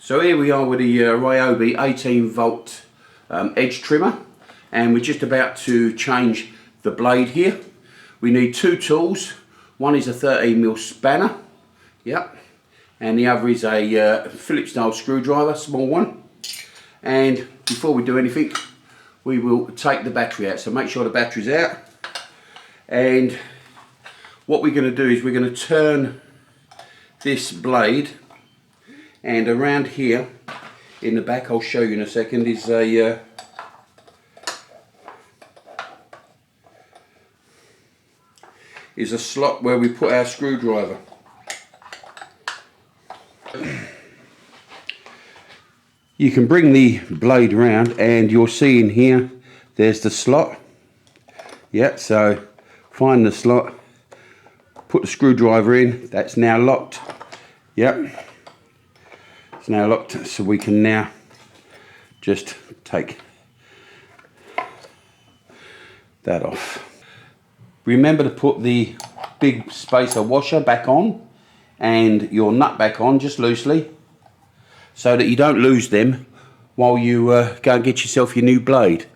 So here we are with the Ryobi 18 volt edge trimmer, and we're just about to change the blade here. We need two tools. One is a 13mm spanner, yep, and the other is a Phillips style screwdriver, small one. And before we do anything, we will take the battery out. So make sure the battery's out. And what we're going to do is we're going to turn this blade, and around here in the back, I'll show you in a second, is a slot where we put our screwdriver. You can bring the blade around and you'll see in here there's the slot. Yeah, so find the slot, put the screwdriver in. That's now locked. Yep, it's now locked, so we can now just take that off. Remember to put the big spacer washer back on and your nut back on, just loosely, so that you don't lose them while you go and get yourself your new blade.